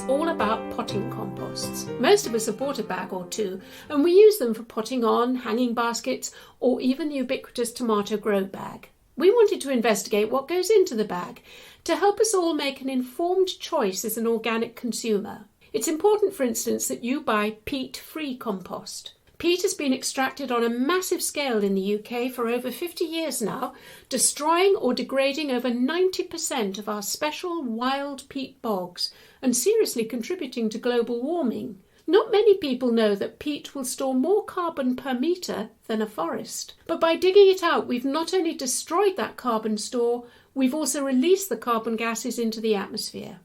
it's all about potting composts. Most of us have bought a bag or two, and we use them for potting on, hanging baskets, or even the ubiquitous tomato grow bag. We wanted to investigate what goes into the bag to help us all make an informed choice as an organic consumer. It's important, for instance, that you buy peat-free compost. Peat has been extracted on a massive scale in the UK for over 50 years now, destroying or degrading over 90% of our special wild peat bogs and seriously contributing to global warming. Not many people know that peat will store more carbon per metre than a forest. But by digging it out, we've not only destroyed that carbon store, we've also released the carbon gases into the atmosphere.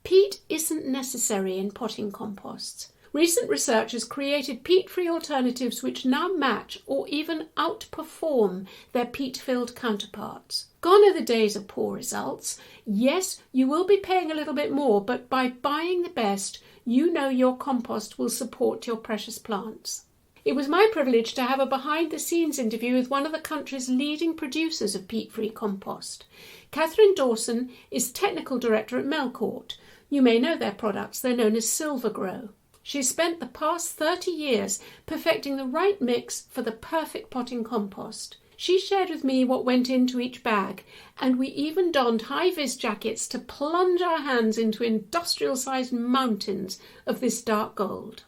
Peat isn't necessary in potting composts. Recent research has created peat-free alternatives which now match or even outperform their peat-filled counterparts. Gone are the days of poor results. Yes, you will be paying a little bit more, but by buying the best, you know your compost will support your precious plants. It was my privilege to have a behind-the-scenes interview with one of the country's leading producers of peat-free compost. Catherine Dawson is Technical Director at Melcourt. You may know their products. They're known as Fibre. She's spent the past 30 years perfecting the right mix for the perfect potting compost. She shared with me what went into each bag, and we even donned high-vis jackets to plunge our hands into industrial-sized mountains of this dark gold.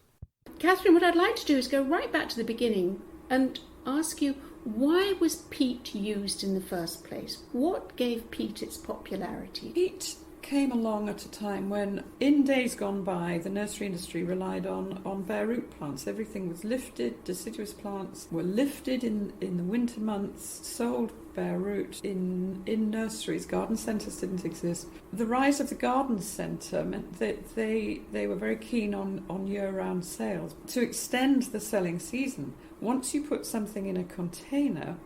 Catherine, what I'd like to do is go right back to the beginning and ask you, why was peat used in the first place? What gave peat its popularity? Peat came along at a time when, in days gone by, the nursery industry relied on bare root plants. Everything was lifted, deciduous plants were lifted in the winter months, sold bare root in nurseries. Garden centres didn't exist. The rise of the garden centre meant that they were very keen on year-round sales. To extend the selling season, once you put something in a container,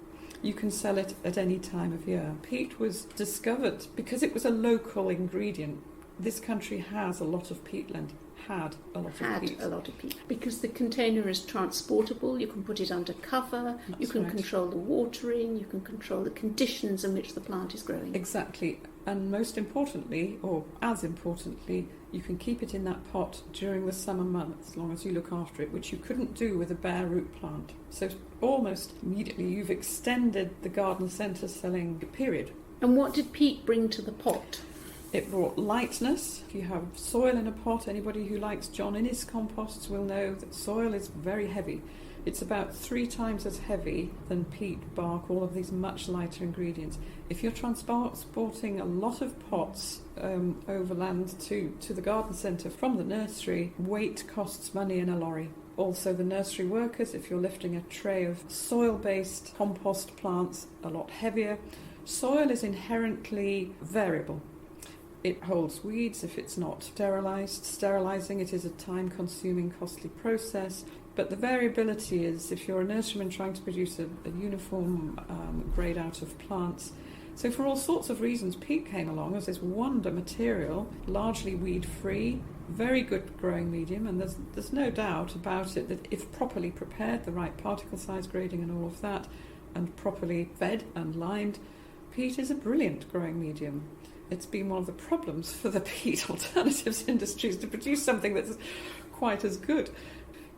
you can sell it at any time of year. Peat was discovered because it was a local ingredient. This country has a lot of peatland. Had a lot of peat. Because the container is transportable, you can put it under cover, you can control the watering, you can control the conditions in which the plant is growing. Exactly. And most importantly, or as importantly, you can keep it in that pot during the summer months, as long as you look after it, which you couldn't do with a bare root plant. So almost immediately you've extended the garden centre selling period. And what did peat bring to the pot? It brought lightness. If you have soil in a pot, anybody who likes John Innes composts will know that soil is very heavy. It's about 3 times as heavy than peat, bark, all of these much lighter ingredients. If you're transporting a lot of pots overland to the garden centre from the nursery, weight costs money in a lorry. Also the nursery workers, if you're lifting a tray of soil-based compost plants, a lot heavier. Soil is inherently variable. It holds weeds if it's not sterilised. Sterilising it is a time-consuming, costly process. But the variability is, if you're a nurseryman trying to produce a uniform grade out of plants. So for all sorts of reasons, peat came along as this wonder material, largely weed-free, very good growing medium, and there's no doubt about it that if properly prepared, the right particle size grading and all of that, and properly fed and limed, peat is a brilliant growing medium. It's been one of the problems for the peat alternatives industries to produce something that's quite as good,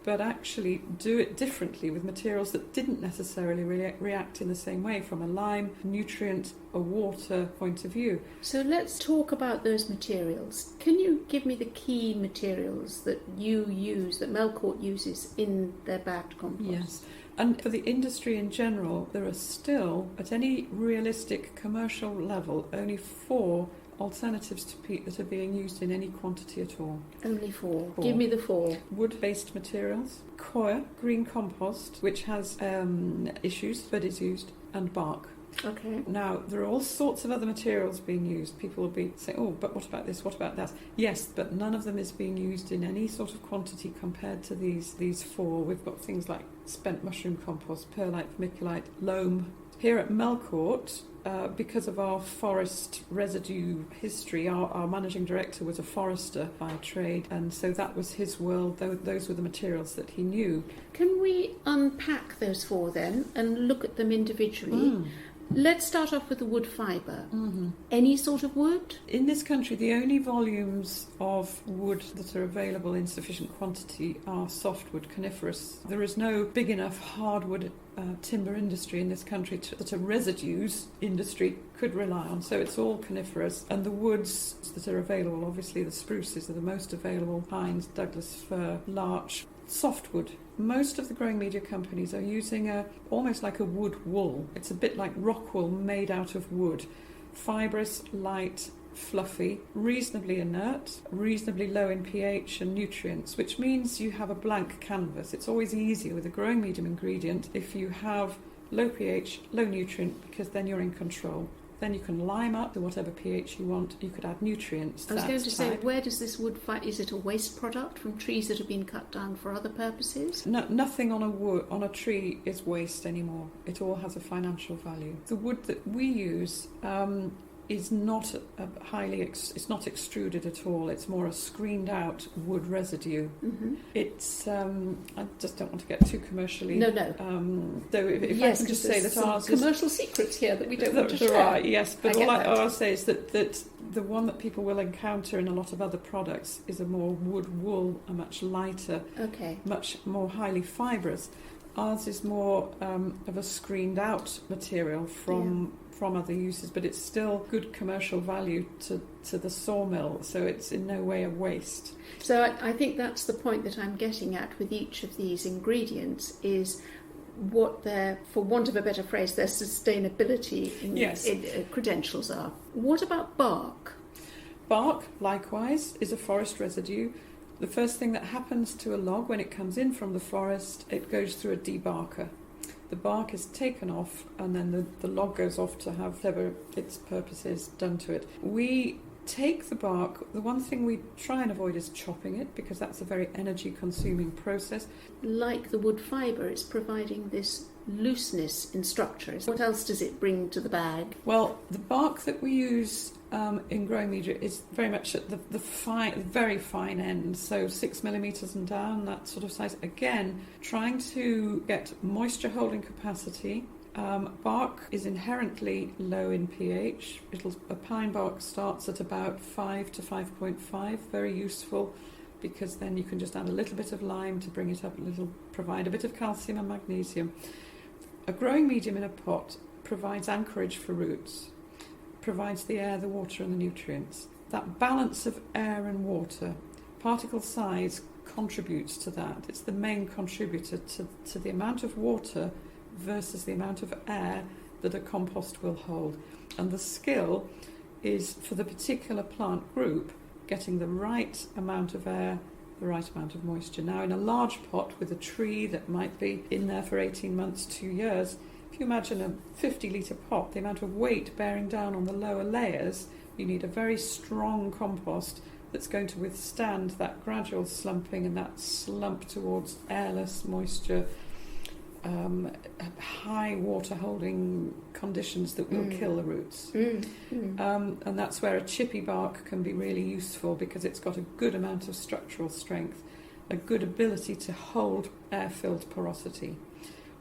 but actually do it differently with materials that didn't necessarily react in the same way from a lime, nutrient, or water point of view. So let's talk about those materials. Can you give me the key materials that you use, that Melcourt uses in their bagged compost? Yes. And for the industry in general, there are still, at any realistic commercial level, only 4 alternatives to peat that are being used in any quantity at all. Only 4. Give me the 4. Wood-based materials, Coir, green compost, which has issues but is used, and bark. Okay. Now, there are all sorts of other materials being used. People will be saying, oh, but what about this, what about that? Yes, but none of them is being used in any sort of quantity compared to these 4. We've got things like spent mushroom compost, perlite, vermiculite, loam. Here at Melcourt, because of our forest residue history, our managing director was a forester by trade, and so that was his world. Those were the materials that he knew. Can we unpack those 4 then and look at them individually? Let's start off with the wood fibre. Mm-hmm. Any sort of wood? In this country, the only volumes of wood that are available in sufficient quantity are softwood, coniferous. There is no big enough hardwood timber industry in this country that a residues industry could rely on. So it's all coniferous. And the woods that are available, obviously the spruces are the most available, pines, Douglas fir, larch, softwood. Most of the growing media companies are using almost like a wood wool. It's a bit like rock wool made out of wood. Fibrous, light, fluffy, reasonably inert, reasonably low in pH and nutrients, which means you have a blank canvas. It's always easier with a growing medium ingredient if you have low pH, low nutrient, because then you're in control. Then you can lime up to whatever pH you want. You could add nutrients. I was going to say, where does this wood is it a waste product from trees that have been cut down for other purposes? No, nothing on a tree is waste anymore. It all has a financial value. The wood that we use is not it's not extruded at all. It's more a screened out wood residue. Mm-hmm. It's I just don't want to get too commercially. No. Though if I can just say that ours is commercial secrets here that we don't want to there share. are, yes, but I'll say is that the one that people will encounter in a lot of other products is a more wood wool, a much lighter, much more highly fibrous. Ours is more of a screened out material from other uses, but it's still good commercial value to the sawmill, so it's in no way a waste. So I think that's the point that I'm getting at with each of these ingredients is what their, for want of a better phrase, their sustainability credentials are. What about bark? Bark, likewise, is a forest residue. The first thing that happens to a log when it comes in from the forest, it goes through a debarker. The bark is taken off and then the log goes off to have whatever its purpose is done to it. We take the bark. The one thing we try and avoid is chopping it because that's a very energy consuming process. Like the wood fibre, it's providing this looseness in structure. What else does it bring to the bag? Well, the bark that we use in growing media is very much at the very fine end, so 6 millimetres and down, that sort of size. Again, trying to get moisture holding capacity. Bark is inherently low in pH. A pine bark starts at about 5 to 5.5, very useful because then you can just add a little bit of lime to bring it up a little, provide a bit of calcium and magnesium. A growing medium in a pot provides anchorage for roots, provides the air, the water and the nutrients. That balance of air and water, particle size contributes to that. It's the main contributor to the amount of water versus the amount of air that a compost will hold. And the skill is for the particular plant group getting the right amount of air, the right amount of moisture. Now in a large pot with a tree that might be in there for 18 months, 2 years, if you imagine a 50 litre pot, the amount of weight bearing down on the lower layers, you need a very strong compost that's going to withstand that gradual slumping and that slump towards airless moisture, high water holding conditions that will kill the roots. And that's where a chippy bark can be really useful because it's got a good amount of structural strength, a good ability to hold air-filled porosity.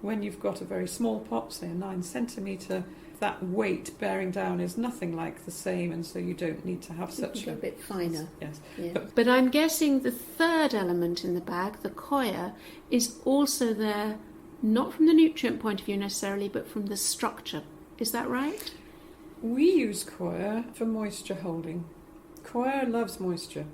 When you've got a very small pot, say a 9 centimetre, that weight bearing down is nothing like the same, and so you don't need to have such a bit finer. Yes. Yeah. But I'm guessing the third element in the bag, the coir, is also there not from the nutrient point of view necessarily, but from the structure. Is that right? We use coir for moisture holding. Coir loves moisture.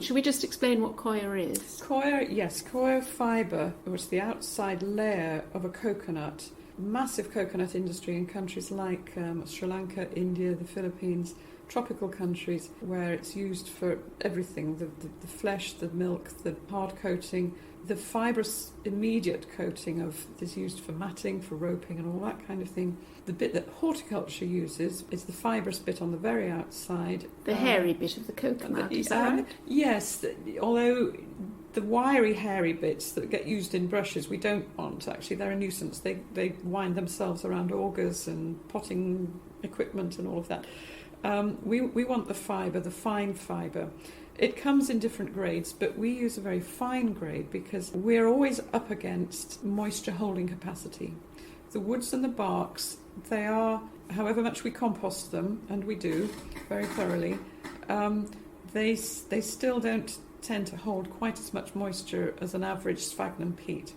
Should we just explain what coir is? Coir fibre, which is the outside layer of a coconut. Massive coconut industry in countries like Sri Lanka, India, the Philippines, tropical countries where it's used for everything, the flesh, the milk, the hard coating. The fibrous immediate coating is used for matting, for roping and all that kind of thing. The bit that horticulture uses is the fibrous bit on the very outside. The hairy bit of the coconut, is that right? Yes, although the wiry hairy bits that get used in brushes we don't want, actually. They're a nuisance. They wind themselves around augers and potting equipment and all of that. We want the fibre, the fine fibre. It comes in different grades, but we use a very fine grade because we're always up against moisture holding capacity. The woods and the barks They are, however much we compost them, and we do very thoroughly, they still don't tend to hold quite as much moisture as an average sphagnum peat.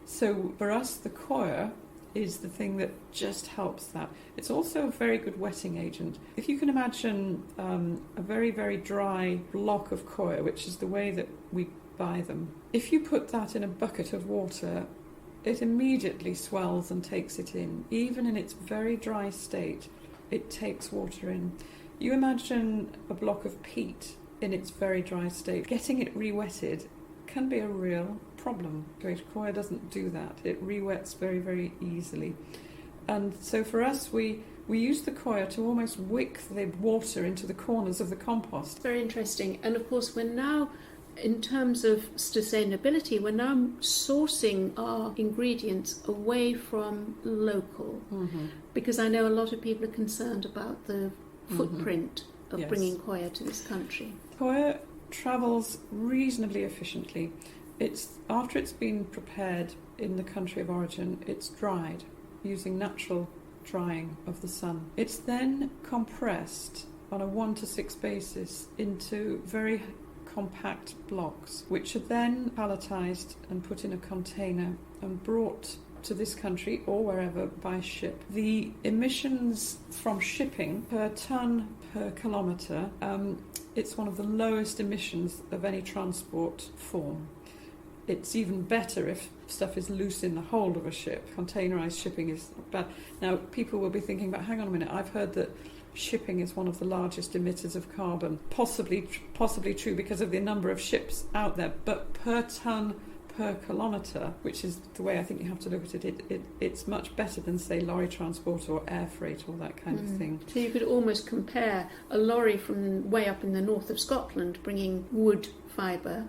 So for us, the coir is the thing that just helps that. It's also a very good wetting agent. If you can imagine a very, very dry block of coir, which is the way that we buy them, if you put that in a bucket of water, it immediately swells and takes it in. Even in its very dry state, it takes water in. You imagine a block of peat in its very dry state. Getting it re-wetted can be a real problem. Coir doesn't do that. It re-wets very, very easily. And so for us, we use the coir to almost wick the water into the corners of the compost. Very interesting. And of course, we're now, in terms of sustainability, we're now sourcing our ingredients away from local. Mm-hmm. Because I know a lot of people are concerned about the footprint of bringing coir to this country. Coir travels reasonably efficiently. After it's been prepared in the country of origin, it's dried using natural drying of the sun. It's then compressed on a 1-to-6 basis into very compact blocks, which are then palletized and put in a container and brought to this country or wherever by ship. The emissions from shipping per tonne per kilometre, it's one of the lowest emissions of any transport form. It's even better if stuff is loose in the hold of a ship. Containerised shipping is bad. Now, people will be thinking, but hang on a minute, I've heard that shipping is one of the largest emitters of carbon. Possibly true because of the number of ships out there, but per tonne per kilometre, which is the way I think you have to look at it, it's much better than, say, lorry transport or air freight or that kind of thing. So you could almost compare a lorry from way up in the north of Scotland bringing wood fibre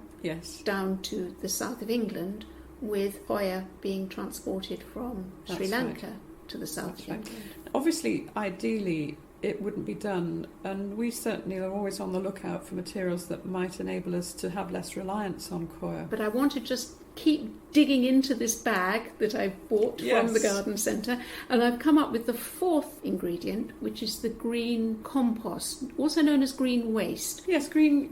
down to the south of England with coir being transported from Sri Lanka to the south of England. Obviously, ideally, it wouldn't be done, and we certainly are always on the lookout for materials that might enable us to have less reliance on coir. But I want to just keep digging into this bag that I've bought from the garden centre, and I've come up with the fourth ingredient, which is the green compost, also known as green waste. Yes, green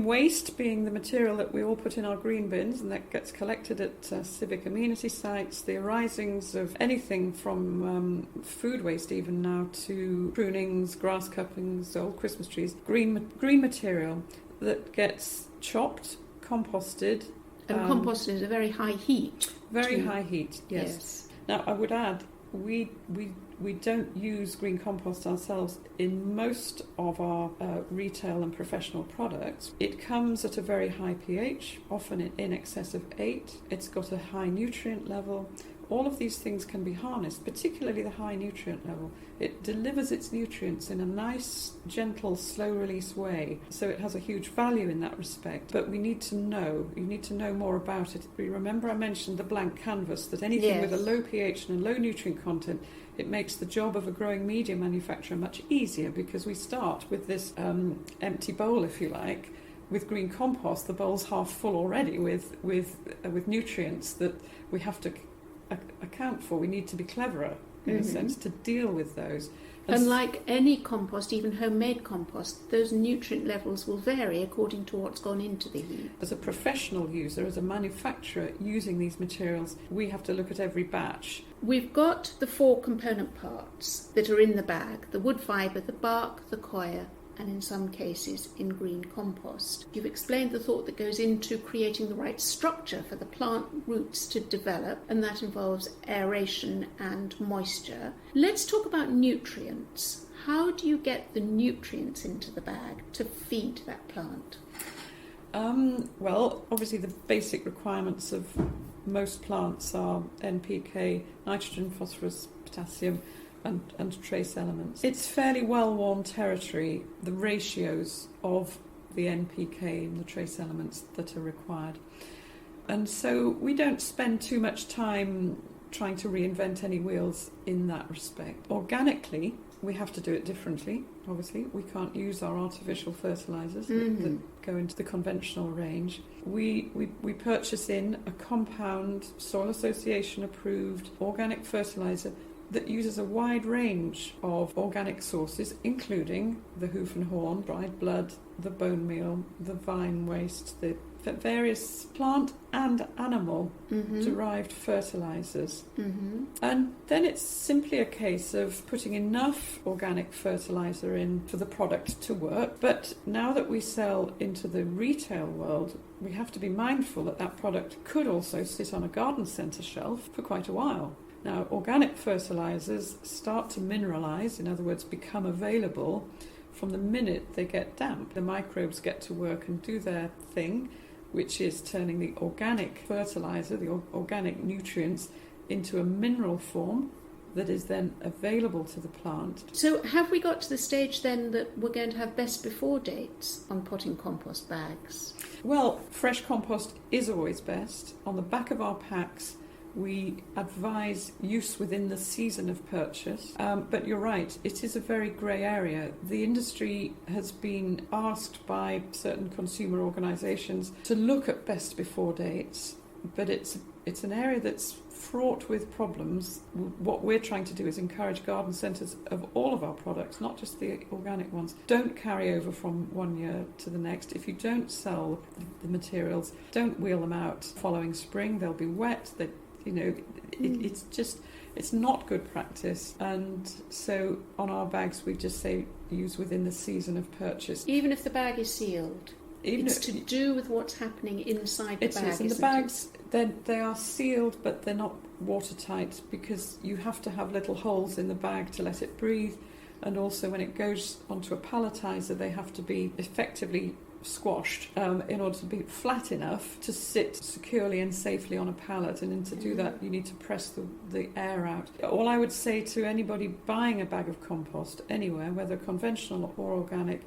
waste being the material that we all put in our green bins, and that gets collected at civic amenity sites. The arisings of anything from food waste even now to prunings, grass cuttings, old Christmas trees, green material that gets chopped, composted. And composted at a very high heat. Very high heat, yes. Now, I would add, we don't use green compost ourselves in most of our retail and professional products. It comes at a very high pH, often in excess of 8. It's got a high nutrient level. All of these things can be harnessed, particularly the high nutrient level. It delivers its nutrients in a nice, gentle, slow-release way, so it has a huge value in that respect. But you need to know more about it. Remember I mentioned the blank canvas, that anything with a low pH and a low nutrient content, it makes the job of a growing media manufacturer much easier, because we start with this empty bowl, if you like. With green compost, the bowl's half full already with nutrients that we have to account for. We need to be cleverer in a sense to deal with those. And like any compost, even homemade compost, those nutrient levels will vary according to what's gone into the heap. As a professional user, as a manufacturer using these materials, we have to look at every batch. We've got the 4 component parts that are in the bag: the wood fibre, the bark, the coir, and in some cases in green compost. You've explained the thought that goes into creating the right structure for the plant roots to develop, and that involves aeration and moisture. Let's talk about nutrients. How do you get the nutrients into the bag to feed that plant? Well, obviously the basic requirements of most plants are NPK, nitrogen, phosphorus, potassium, and trace elements. It's fairly well-worn territory, the ratios of the NPK and the trace elements that are required. And so we don't spend too much time trying to reinvent any wheels in that respect. Organically, we have to do it differently, obviously. We can't use our artificial fertilisers that go into the conventional range. We purchase in a compound, Soil Association approved organic fertiliser that uses a wide range of organic sources, including the hoof and horn, dried blood, the bone meal, the vine waste, the various plant and animal derived fertilizers. And then it's simply a case of putting enough organic fertilizer in for the product to work. But now that we sell into the retail world, we have to be mindful that that product could also sit on a garden centre shelf for quite a while. Now, organic fertilizers start to mineralize, in other words, become available from the minute they get damp. The microbes get to work and do their thing, which is turning the organic fertilizer, the organic nutrients, into a mineral form that is then available to the plant. So have we got to the stage then that we're going to have best before dates on potting compost bags? Well, fresh compost is always best. On the back of our packs, we advise use within the season of purchase. But you're right, it is a very grey area. The industry has been asked by certain consumer organisations to look at best before dates, but it's an area that's fraught with problems. What we're trying to do is encourage garden centres of all of our products, not just the organic ones. Don't carry over from one year to the next. If you don't sell the materials, don't wheel them out following spring. They'll be wet. It's not good practice. And so on our bags, we just say use within the season of purchase. Even if the bag is sealed? It's to do with what's happening inside the bag, It is, and the bags, they are sealed, but they're not watertight because you have to have little holes in the bag to let it breathe. And also when it goes onto a palletizer, they have to be effectively squashed in order to be flat enough to sit securely and safely on a pallet. And to do that, you need to press the air out. All I would say to anybody buying a bag of compost anywhere, whether conventional or organic,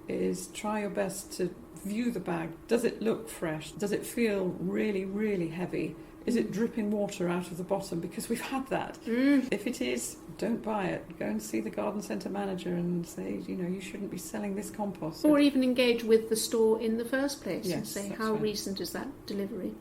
is try your best to view the bag. Does it look fresh? Does it feel really, really heavy? Is it dripping water out of the bottom? Because we've had that. If it is, don't buy it. Go and see the garden centre manager and say, you shouldn't be selling this compost. Or even engage with the store in the first place and Yes, say, that's how right. recent is that delivery?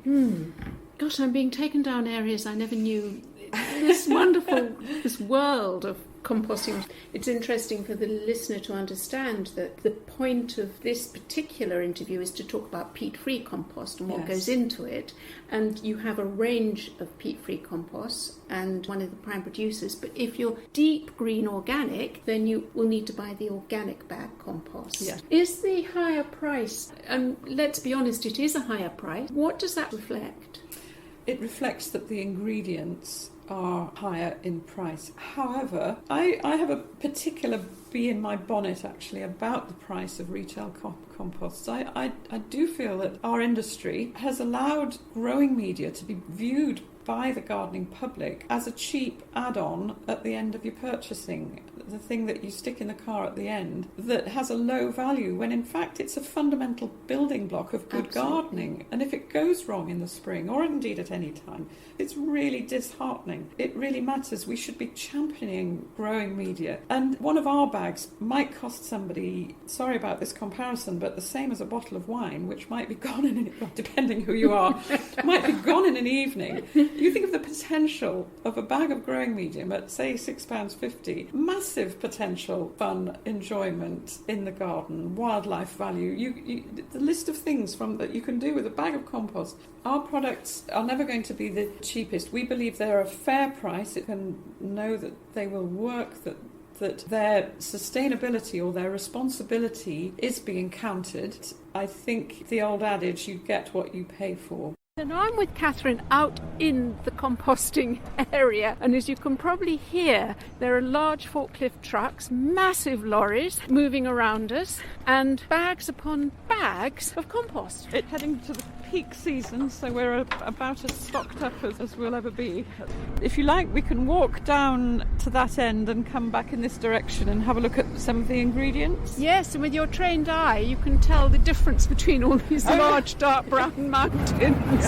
Gosh, I'm being taken down areas I never knew. This wonderful, this world of composting. It's interesting for the listener to understand that the point of this particular interview is to talk about peat-free compost and what Yes. goes into it. And you have a range of peat-free composts and one of the prime producers. But if you're deep green organic, then you will need to buy the organic bag compost. Yes. Is the higher price, and let's be honest, it is a higher price, what does that reflect? It reflects that the ingredients are higher in price. However, I have a particular bee in my bonnet actually about the price of retail composts. I do feel that our industry has allowed growing media to be viewed by the gardening public as a cheap add-on at the end of your purchasing, the thing that you stick in the car at the end that has a low value, when in fact it's a fundamental building block of good gardening. And if it goes wrong in the spring, or indeed at any time, it's really disheartening. It really matters. We should be championing growing media. And one of our bags might cost somebody, sorry about this comparison, but the same as a bottle of wine, which might be gone in depending who you are, might be gone in an evening. You think of the potential of a bag of growing medium at, say, £6.50. Massive potential, fun, enjoyment in the garden, wildlife value. The list of things that you can do with a bag of compost. Our products are never going to be the cheapest. We believe they're a fair price. It can know that they will work, that their sustainability or their responsibility is being counted. I think the old adage, you get what you pay for. So now I'm with Catherine out in the composting area, and as you can probably hear, there are large forklift trucks, massive lorries moving around us, and bags upon bags of compost. It's heading to the peak season, so we're about as stocked up as we'll ever be. If you like, we can walk down to that end and come back in this direction and have a look at some of the ingredients. Yes, and with your trained eye, you can tell the difference between all these large dark brown mountains.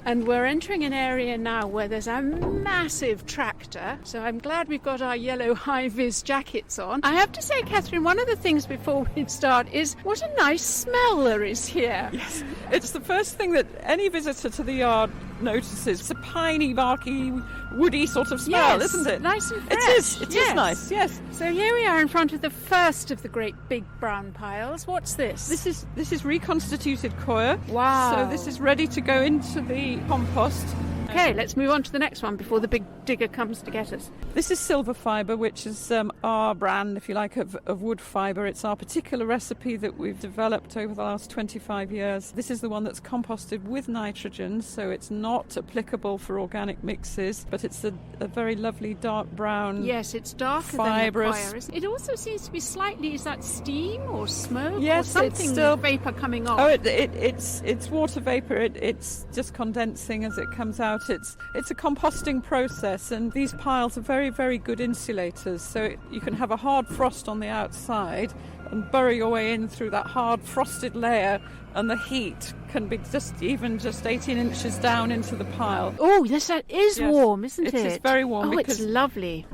And we're entering an area now where there's a massive tractor, so I'm glad we've got our yellow high-vis jackets on. I have to say, Catherine, one of the things before we start is what a nice smell there is here. Yes, it's the first thing that any visitor to the yard notices. It's a piney, barky, woody sort of smell, Yes, isn't it? nice and fresh. It is nice, yes. So here we are in front of the first of the great big brown piles. What's this? This is reconstituted coir. Wow. So this is ready to go into the compost. Okay, let's move on to the next one before the big digger comes to get us. This is silver fibre, which is our brand, if you like, of wood fibre. It's our particular recipe that we've developed over the last 25 years. This is the one that's composted with nitrogen, so it's not applicable for organic mixes, but it's a very lovely dark brown. Yes, it's darker fibrous. than the coir, isn't it? It also seems to be slightly, is that steam or smoke? Yes, or something, it's still vapour coming off? Oh, it's water vapour. It's just condensing as it comes out. It's a composting process, and these piles are very, very good insulators. So you can have a hard frost on the outside and burrow your way in through that hard frosted layer, and the heat can be just 18 inches down into the pile. Oh, yes, that is warm, isn't it? It is very warm. Oh, it's lovely.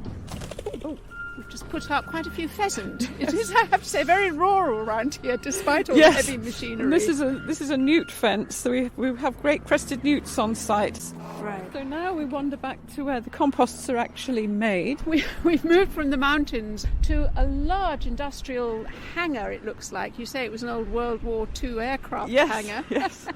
Oh, we've just put out quite a few pheasant. It is, I have to say, very rural around here, despite all the heavy machinery. And this is a newt fence, so we have great crested newts on site. Right. So now we wander back to where the composts are actually made. We've moved from the mountains to a large industrial hangar, it looks like. You say it was an old World War II aircraft hangar. Yes.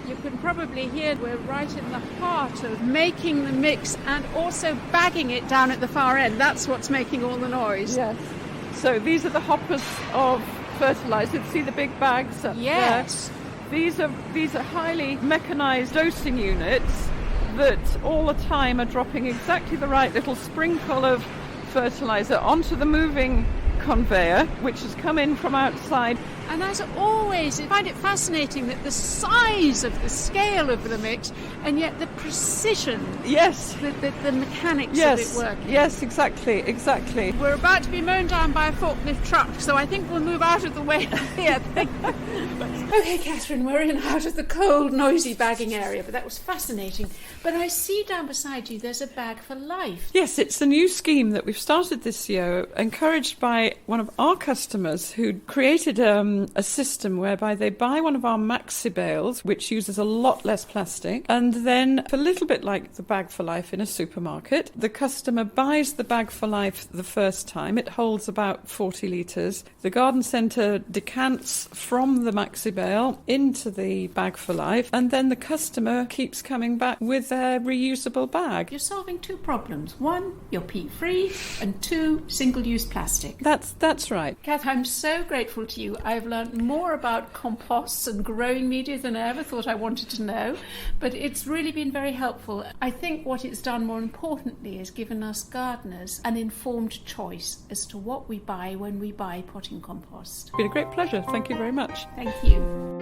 You can probably hear we're right in the heart of making the mix and also bagging it down at the far end. That's what's making all the noise. Yes. So these are the hoppers of fertiliser. See the big bags up there? These are highly mechanised dosing units that all the time are dropping exactly the right little sprinkle of fertiliser onto the moving conveyor, which has come in from outside. And as always, I find it fascinating that the size of the scale of the mix and yet the precision, the mechanics of it working. Yes, exactly. We're about to be mown down by a forklift truck, so I think we'll move out of the way here. Okay, Catherine, we're in out of the cold, noisy bagging area, but that was fascinating. But I see down beside you there's a bag for life. Yes, it's a new scheme that we've started this year, encouraged by one of our customers who created a system whereby they buy one of our maxi bales, which uses a lot less plastic, and then, a little bit like the bag for life in a supermarket, the customer buys the bag for life the first time. It holds about 40 litres. The garden centre decants from the maxi bale into the bag for life, and then the customer keeps coming back with their reusable bag. You're solving two problems. One, you're peat-free, and two, single-use plastic. That's right. Kath, I'm so grateful to you. I've learned more about composts and growing media than I ever thought I wanted to know, but it's really been very helpful. I think what it's done more importantly is given us gardeners an informed choice as to what we buy when we buy potting compost. It's been a great pleasure. Thank you very much. Thank you.